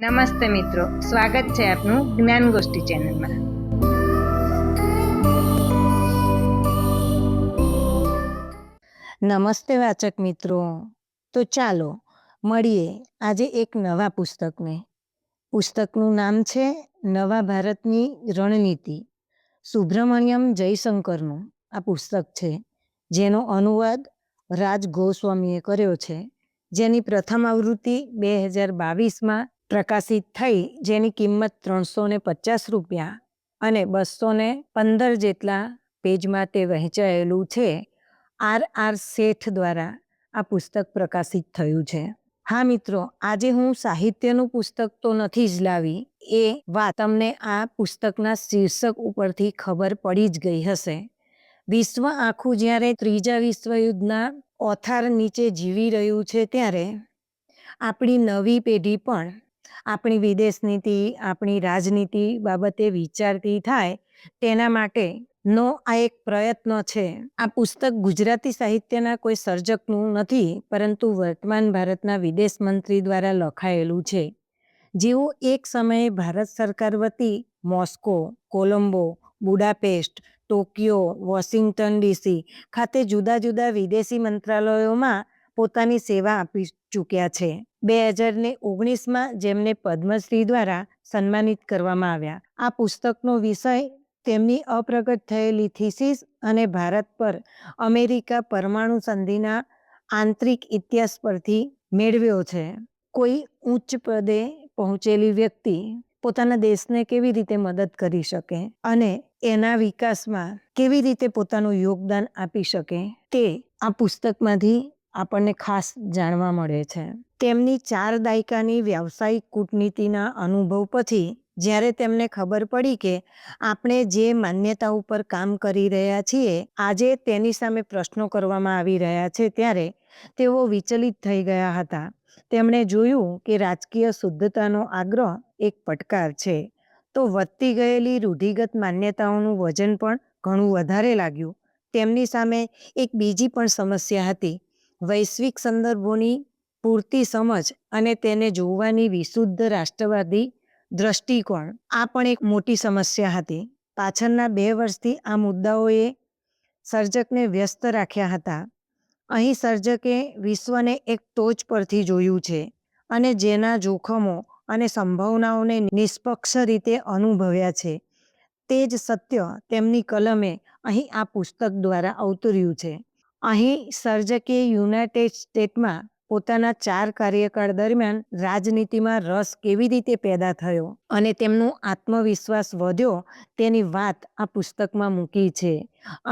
નમસ્તે મિત્રો, સ્વાગત છે આપનું જ્ઞાન ગોષ્ઠી ચેનલમાં. નમસ્તે વાચક મિત્રો. તો ચાલો મળીએ આજે એક નવા પુસ્તકને. પુસ્તકનું નામ છે નવા ભારતની રણનીતિ. સુબ્રમણ્યમ જયશંકરનું આ પુસ્તક છે, જેનો અનુવાદ રાજ ગોસ્વામીએ કર્યો છે, જેની પ્રથમ આવૃત્તિ 2022માં પ્રકાશિત થઈ, જેની કિંમત 350 રૂપિયા અને 215 જેટલા પેજમાં તે વહેંચાયેલું છે. RR શેઠ દ્વારા આ પુસ્તક પ્રકાશિત થયું છે. હા મિત્રો, આજે હું સાહિત્યનું પુસ્તક તો નથી જ લાવી, એ વાત તમને આ પુસ્તકના શીર્ષક ઉપરથી ખબર પડી જ ગઈ હશે. વિશ્વ આખું જ્યારે ત્રીજા વિશ્વયુદ્ધના ઓથાર નીચે જીવી રહ્યું છે, ત્યારે આપણી નવી પેઢી પણ આપણી વિદેશ નીતિ, આપણી રાજનીતિ બાબતે વિચારતી થાય, તેના માટેનો આ એક પ્રયત્ન છે. આ પુસ્તક ગુજરાતી સાહિત્યના કોઈ સર્જકનું નથી, પરંતુ વર્તમાન ભારતના વિદેશ મંત્રી દ્વારા લખાયેલું છે, જેઓ એક સમયે ભારત સરકાર વતી Moscow, Colombo, Budapest, Tokyo, Washington DC ખાતે જુદા જુદા વિદેશી મંત્રાલયોમાં પોતાની સેવા આપી ચૂક્યા છે. 2019માં જેમને પદ્મશ્રી દ્વારા સન્માનિત કરવામાં આવ્યા. આ પુસ્તકનો વિષય તેમની અપ્રગટ થયેલી થીસીસ અને ભારત પર અમેરિકા પરમાણુ સંધિના આંતરિક ઇતિહાસ પરથી મેળવ્યો છે. કોઈ ઉચ્ચ પદે પહોંચેલી વ્યક્તિ પોતાના દેશને કેવી રીતે મદદ કરી શકે અને એના વિકાસમાં કેવી રીતે પોતાનું યોગદાન આપી શકે, તે આ પુસ્તકમાંથી આપણને ખાસ જાણવા મળે છે. તેમની 4 દાયકાની વ્યાવસાયિક કૂટનીતિના અનુભવ પછી જ્યારે તેમને ખબર પડી કે આપણે જે માન્યતા ઉપર કામ કરી રહ્યા છીએ, આજે તેની સામે પ્રશ્નો કરવામાં આવી રહ્યા છે, ત્યારે તેઓ વિચલિત થઈ ગયા હતા. તેમણે જોયું કે રાજકીય શુદ્ધતાનો આગ્રહ એક પડકાર છે, તો વધતી ગયેલી રૂઢિગત માન્યતાઓનું વજન પણ ઘણું વધારે લાગ્યું. તેમની સામે એક બીજી પણ સમસ્યા હતી, વૈશ્વિક સંદર્ભોની પૂરતી સમજ અને તેને જોવાની વિશુદ્ધ રાષ્ટ્રવાદી દ્રષ્ટિકોણ. આ પણ એક મોટી સમસ્યા હતી. પાછળના 2 વર્ષથી આ મુદ્દાઓએ સર્જકને વ્યસ્ત રાખ્યા હતા. અહીં સર્જકે વિશ્વને એક ટોચ પરથી જોયું છે અને જેના જોખમો અને સંભાવનાઓને નિષ્પક્ષ રીતે અનુભવ્યા છે. તે જ સત્ય તેમની કલમે અહીં આ પુસ્તક દ્વારા અવતર્યું છે. અહીં સર્જકે યુનાઇટેડ સ્ટેટ્સમાં પોતાના 4 કાર્યકાળ દરમિયાન રાજનીતિમાં રસ કેવી રીતે પેદા થયો અને તેમનો આત્મવિશ્વાસ વધ્યો, તેની વાત આ પુસ્તકમાં મૂકી છે.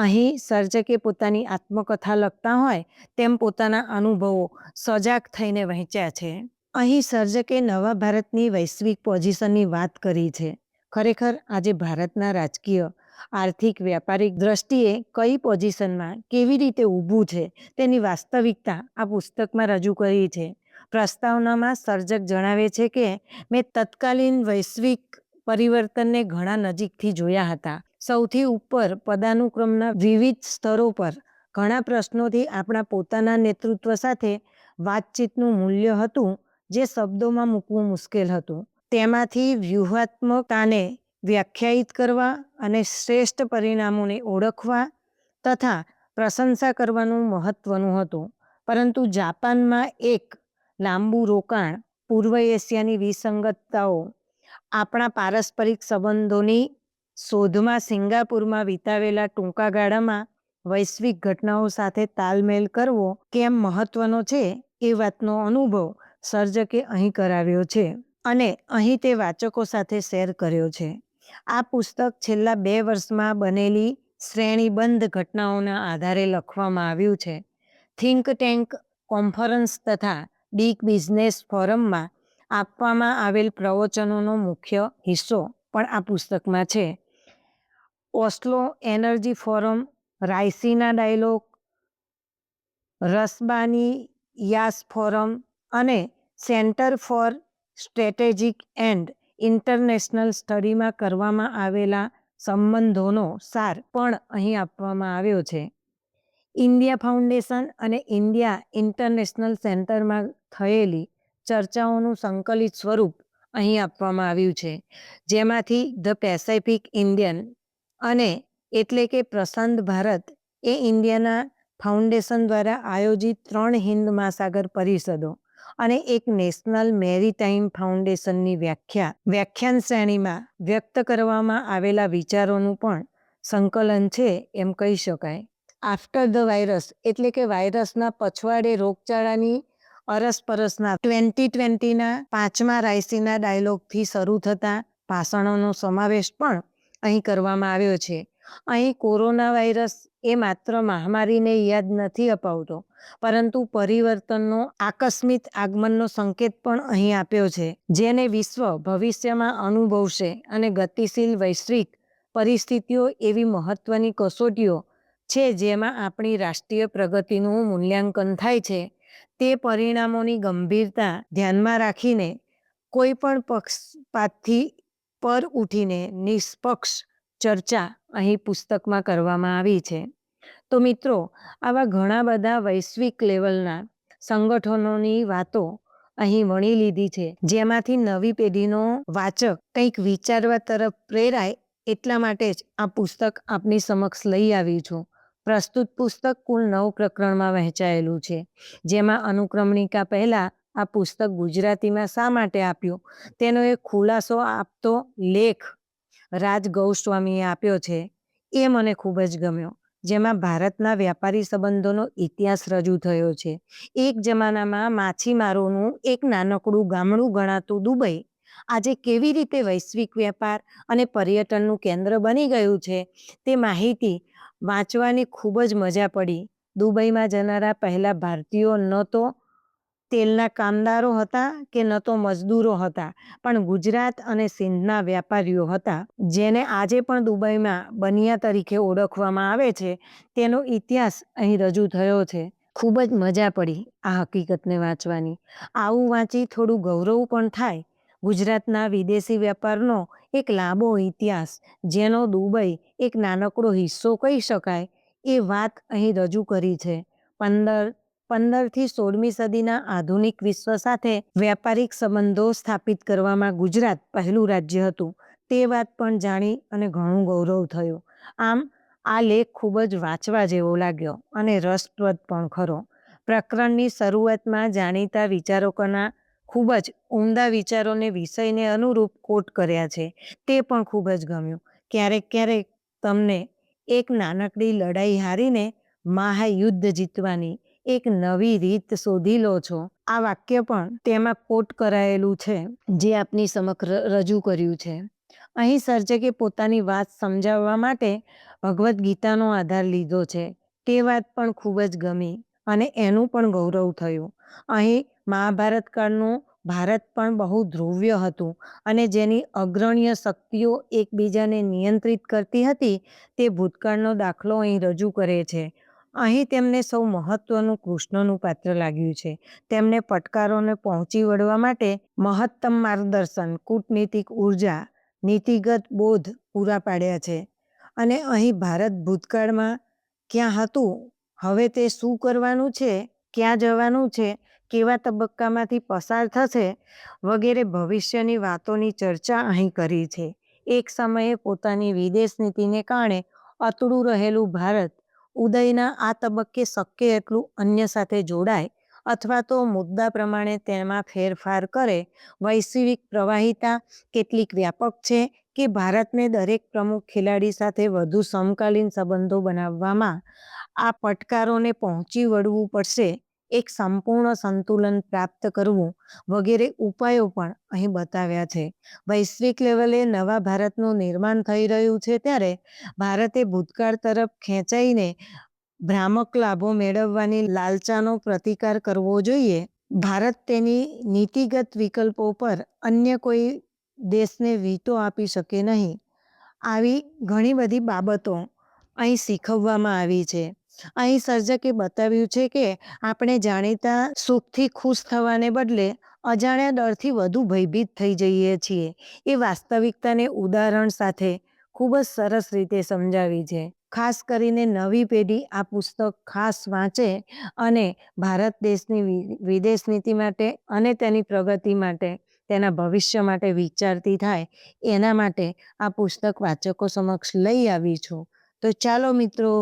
અહીં સર્જકે પોતાની આત્મકથા લખતા હોય તેમ પોતાના અનુભવો સજાગ થઈને વહેંચ્યા છે. અહીં સર્જકે નવા ભારતની વૈશ્વિક પોઝિશનની વાત કરી છે. ખરેખર આજે ભારતના રાજકીય, આર્થિક, વ્યાપારિક દ્રષ્ટિએ કઈ પોઝિશનમાં કેવી રીતે ઊભું છે, તેની વાસ્તવિકતા આ પુસ્તકમાં રજૂ કરી છે. પ્રસ્તાવનામાં સર્જક જણાવે છે કે મેં તત્કાલીન વૈશ્વિક પરિવર્તનને ઘણા નજીકથી જોયા હતા. સૌથી ઉપર પદાનુક્રમના વિવિધ સ્તરો પર ઘણા પ્રશ્નોથી આપણા પોતાના નેતૃત્વ સાથે વાતચીતનું મૂલ્ય હતું, જે શબ્દોમાં મૂકવું મુશ્કેલ હતું. તેમાંથી વ્યૂહાત્મકતાને વ્યાખ્યાયિત કરવા અને શ્રેષ્ઠ પરિણામોને ઓળખવા તથા પ્રશંસા કરવાનું મહત્વનું હતું. પરંતુ જાપાનમાં એક લાંબુ રોકાણ, પૂર્વ એશિયાની વિસંગતતાઓ, આપણા પારસ્પરિક સંબંધોની શોધમાં સિંગાપુરમાં વિતાવેલા ટૂંકા ગાળામાં વૈશ્વિક ઘટનાઓ સાથે તાલમેલ કરવો કેમ મહત્વનો છે, એ વાતનો અનુભવ સર્જકે અહીં કરાવ્યો છે અને અહીં તે વાચકો સાથે શેર કર્યો છે. આ પુસ્તક છેલ્લા 2 વર્ષમાં બનેલી શ્રેણીબંધ ઘટનાઓના આધારે લખવામાં આવ્યું છે. થિંક ટેન્ક કોન્ફરન્સ તથા બિગ બિઝનેસ ફોરમમાં આપવામાં આવેલ પ્રવચનોનો મુખ્ય હિસ્સો પણ આ પુસ્તકમાં છે. Oslo energy forum, Raisina dialogue, રસબાની યાસ ફોરમ અને centre for strategic and international સ્ટડીમાં કરવામાં આવેલા સંબંધોનો સાર પણ અહીં આપવામાં આવ્યો છે. ઇન્ડિયા ફાઉન્ડેશન અને ઇન્ડિયા ઇન્ટરનેશનલ સેન્ટરમાં થયેલી ચર્ચાઓનું સંકલિત સ્વરૂપ અહીં આપવામાં આવ્યું છે, જેમાંથી ધ પેસિફિક ઇન્ડિયન અને એટલે કે પ્રશાંત ભારત એ ઇન્ડિયાના ફાઉન્ડેશન દ્વારા આયોજિત 3 હિન્દ મહાસાગર પરિષદો અને એક નેશનલ મેરીટાઈમ ફાઉન્ડેશનની વ્યાખ્યાન શ્રેણીમાં વ્યક્ત કરવામાં આવેલા વિચારોનું પણ સંકલન છે એમ કહી શકાય. આફ્ટર ધ વાયરસ એટલે કે વાયરસના પછવાડે રોગચાળાની અરસપરસના 2020ના 5મા રાયસીના ડાયલોગથી શરૂ થતા ભાષણોનો સમાવેશ પણ અહીં કરવામાં આવ્યો છે. અહીં કોરોના વાયરસ એ માત્ર મહામારીને યાદ નથી અપાવતો, પરંતુ પરિવર્તનનો આકસ્મિક આગમનનો સંકેત પણ અહીં આપ્યો છે, જેને વિશ્વ ભવિષ્યમાં અનુભવશે. અને ગતિશીલ વૈશ્વિક પરિસ્થિતિઓ એવી મહત્વની કસોટીઓ છે જેમાં આપણી રાષ્ટ્રીય પ્રગતિનું મૂલ્યાંકન થાય છે. તે પરિણામોની ગંભીરતા ધ્યાનમાં રાખીને કોઈ પણ પક્ષપાતથી પર ઉઠીને નિષ્પક્ષ ચર્ચા અહીં પુસ્તકમાં કરવામાં આવી છે. તો મિત્રો, આવા ઘણા બધા વૈશ્વિક લેવલના સંગઠનોની વાતો અહીં વણી લીધી છે, જેમાંથી નવી પેઢીનો વાચક કંઈક વિચારવા તરફ પ્રેરાય એટલા માટે જ આ પુસ્તક આપની સમક્ષ લઈ આવી છું. પ્રસ્તુત પુસ્તક કુલ 9 પ્રકરણમાં વહેંચાયેલું છે, જેમાં અનુક્રમણિકા પહેલાં આ પુસ્તક ગુજરાતીમાં શા માટે આપ્યું તેનો એક ખુલાસો આપતો લેખ રાજ ગૌસ્વામીએ આપ્યો છે. એ મને ખૂબ જ ગમ્યો, જેમાં ભારતના વ્યાપારી સંબંધોનો ઇતિહાસ રજૂ થયો છે. એક જમાનામાં માછીમારોનું એક નાનકડું ગામડું ગણાતું દુબઈ આજે કેવી રીતે વૈશ્વિક વેપાર અને પર્યટનનું કેન્દ્ર બની ગયું છે, તે માહિતી વાંચવાની ખૂબ જ મજા પડી. દુબઈમાં જનારા પહેલા ભારતીયો ન તો તેલના કામદારો હતા કે ન તો મજદૂરો હતા, પણ ગુજરાત અને સિંધના વેપારીઓ હતા, જેને આજે પણ દુબઈમાં બનિયા તરીકે ઓળખવામાં આવે છે. તેનો ઇતિહાસ અહીં રજૂ થયો છે. ખૂબ જ મજા પડી આ હકીકતને વાંચવાની. આવું વાંચી થોડું ગૌરવ પણ થાય. ગુજરાતના વિદેશી વેપારનો એક લાંબો ઇતિહાસ, જેનો દુબઈ એક નાનકડો હિસ્સો કહી શકાય, એ વાત અહીં રજૂ કરી છે. 15થી 16મી સદીના આધુનિક વિશ્વ સાથે વ્યાપારિક સંબંધો સ્થાપિત કરવામાં ગુજરાત પહેલું રાજ્ય હતું. તે વાત પણ જાણી અને ઘણું ગૌરવ થયું. આમ આ લેખ ખૂબ જ વાંચવા જેવો લાગ્યો અને રસપ્રદ પણ ખરો. પ્રકરણની શરૂઆતમાં જાણીતા વિચારકોના ખૂબ જ ઉમદા વિચારોને વિષયને અનુરૂપ કોટ કર્યા છે. તે પણ ખૂબ જ ગમ્યું. ક્યારેક તમને એક નાનકડી લડાઈ હારીને મહાયુદ્ધ જીતવાની એક નવી રીત શોધી લો છો. આ વાક્ય પણ તેમાં કોટ કરાયેલું છે, જે આપની સમક્ષ રજૂ કર્યું છે. અહીં સર્જકે પોતાની વાત સમજાવવા માટે ભગવદ્ ગીતાનો આધાર લીધો છે. તે વાત પણ ખૂબ જ ગમી અને એનું પણ ગૌરવ થયું. અહીં મહાભારત કાળનું ભારત પણ બહુ ધ્રુવ્ય હતું અને જેની અગ્રણ્ય શક્તિઓ એકબીજાને નિયંત્રિત કરતી હતી, તે ભૂતકાળનો દાખલો અહીં રજૂ કરે છે. અહીં તેમને સૌ મહત્વનું કૃષ્ણનું પાત્ર લાગ્યું છે. તેમને પડકારોને પહોંચી વળવા માટે મહત્તમ માર્ગદર્શન, કૂટનીતિક ઉર્જા, નીતિગત બોધ પૂરા પાડ્યા છે. અને અહીં ભારત ભૂતકાળમાં ક્યાં હતું, હવે તે શું કરવાનું છે, ક્યાં જવાનું છે, કેવા તબક્કામાંથી પસાર થશે વગેરે ભવિષ્યની વાતોની ચર્ચા અહીં કરી છે. એક સમયે પોતાની વિદેશ નીતિને કારણે અતડું રહેલું ભારત ઉદયના આ તબક્કે શક્ય એટલું અન્ય સાથે જોડાય અથવા તો મુદ્દા પ્રમાણે તેમાં ફેરફાર કરે. વૈશ્વિક પ્રવાહિતા કેટલીક વ્યાપક છે કે ભારતને દરેક પ્રમુખ ખેલાડી સાથે વધુ સમકાલીન સંબંધો બનાવવામાં આ પડકારોને પહોંચી વળવું પડશે, એક સંપૂર્ણ સંતુલન પ્રાપ્ત કરવું વગેરે ઉપાયો પણ અહીં બતાવ્યા છે. વૈશ્વિક લેવલે નવા ભારતનું નિર્માણ થઈ રહ્યું છે, ત્યારે ભારતે ભૂતકાળ તરફ ખેંચાઈને ભ્રામક લાભો મેળવવાની લાલચાનો પ્રતિકાર કરવો જોઈએ. ભારત તેની નીતિગત વિકલ્પો પર અન્ય કોઈ દેશને વીટો આપી શકે નહીં. આવી ઘણી બધી બાબતો અહીં શીખવવામાં આવી છે. અહીં સર્જકે બતાવ્યું છે કે આપણે જાણીતા સુખથી ખુશ થવાને બદલે અજાણ્યા ડરથી વધુ ભયભીત થઈ જઈએ છીએ. એ વાસ્તવિકતાને ઉદાહરણ સાથે ખૂબ જ સરસ રીતે સમજાવી છે. ખાસ કરીને નવી પેઢી આ પુસ્તક ખાસ વાંચે અને ભારત દેશની વિદેશ નીતિ માટે અને તેની પ્રગતિ માટે તેના ભવિષ્ય માટે વિચારતી થાય એના માટે આ પુસ્તક વાચકો સમક્ષ લઈ આવી છું. તો ચાલો મિત્રો,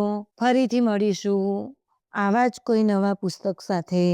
ફરીથી મળીશું આવા જ કોઈ નવા પુસ્તક સાથે.